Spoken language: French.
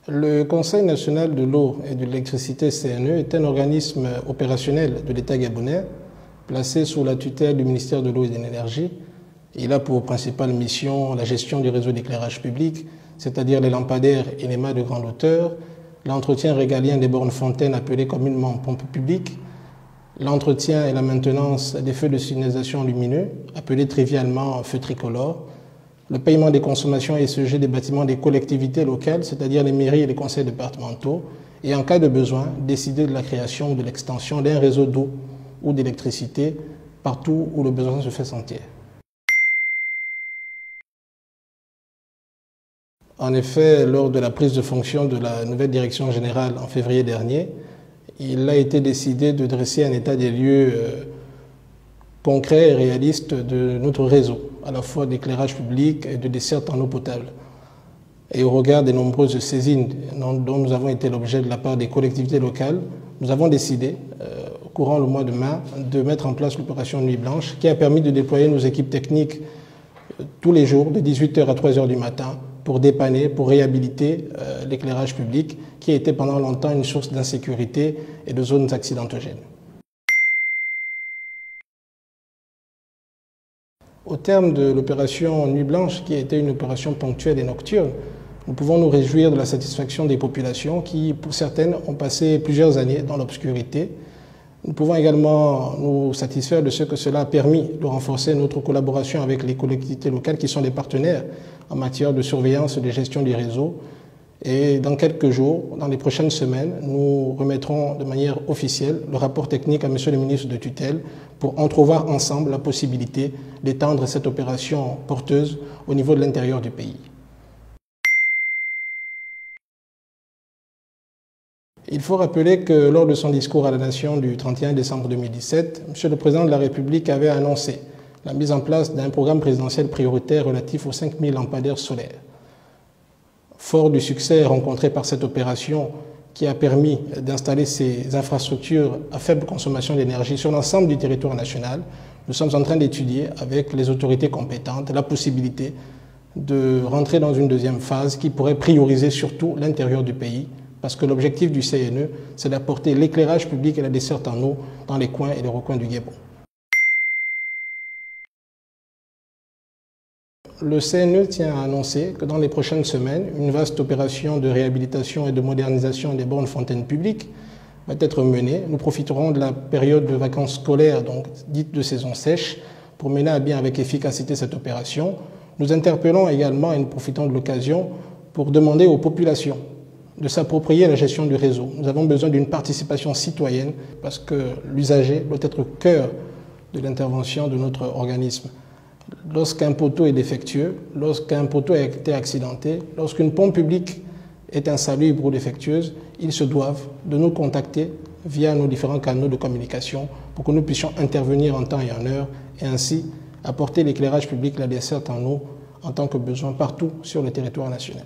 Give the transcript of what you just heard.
Le Conseil national de l'eau et de l'électricité CNE est un organisme opérationnel de l'État gabonais placé sous la tutelle du ministère de l'eau et de l'énergie. Il a pour principale mission la gestion du réseau d'éclairage public, c'est-à-dire les lampadaires et les mâts de grande hauteur, l'entretien régalien des bornes fontaines appelées communément pompes publiques, l'entretien et la maintenance des feux de signalisation lumineux appelés trivialement feux tricolores, le paiement des consommations ESG des bâtiments des collectivités locales, c'est-à-dire les mairies et les conseils départementaux, et en cas de besoin, décider de la création ou de l'extension d'un réseau d'eau ou d'électricité partout où le besoin se fait sentir. En effet, lors de la prise de fonction de la nouvelle direction générale en février dernier, il a été décidé de dresser un état des lieux concret et réaliste de notre réseau, à la fois d'éclairage public et de desserte en eau potable. Et au regard des nombreuses saisines dont nous avons été l'objet de la part des collectivités locales, nous avons décidé, courant le mois de mai, de mettre en place l'opération Nuit Blanche, qui a permis de déployer nos équipes techniques tous les jours, de 18h à 3h du matin, pour dépanner, pour réhabiliter l'éclairage public, qui a été pendant longtemps une source d'insécurité et de zones accidentogènes. Au terme de l'opération Nuit Blanche, qui a été une opération ponctuelle et nocturne, nous pouvons nous réjouir de la satisfaction des populations qui, pour certaines, ont passé plusieurs années dans l'obscurité. Nous pouvons également nous satisfaire de ce que cela a permis de renforcer notre collaboration avec les collectivités locales qui sont des partenaires en matière de surveillance et de gestion du réseau. Et dans quelques jours, dans les prochaines semaines, nous remettrons de manière officielle le rapport technique à Monsieur le ministre de tutelle pour entrevoir ensemble la possibilité d'étendre cette opération porteuse au niveau de l'intérieur du pays. Il faut rappeler que lors de son discours à la Nation du 31 décembre 2017, Monsieur le Président de la République avait annoncé la mise en place d'un programme présidentiel prioritaire relatif aux 5000 lampadaires solaires. Fort du succès rencontré par cette opération qui a permis d'installer ces infrastructures à faible consommation d'énergie sur l'ensemble du territoire national, nous sommes en train d'étudier avec les autorités compétentes la possibilité de rentrer dans une deuxième phase qui pourrait prioriser surtout l'intérieur du pays, parce que l'objectif du CNE, c'est d'apporter l'éclairage public et la desserte en eau dans les coins et les recoins du Gabon. Le CNE tient à annoncer que dans les prochaines semaines, une vaste opération de réhabilitation et de modernisation des bornes fontaines publiques va être menée. Nous profiterons de la période de vacances scolaires, donc dite de saison sèche, pour mener à bien avec efficacité cette opération. Nous interpellons également et nous profitons de l'occasion pour demander aux populations de s'approprier la gestion du réseau. Nous avons besoin d'une participation citoyenne parce que l'usager doit être au cœur de l'intervention de notre organisme. Lorsqu'un poteau est défectueux, lorsqu'un poteau a été accidenté, lorsqu'une pompe publique est insalubre ou défectueuse, ils se doivent de nous contacter via nos différents canaux de communication pour que nous puissions intervenir en temps et en heure et ainsi apporter l'éclairage public, la desserte en eau en tant que besoin partout sur le territoire national.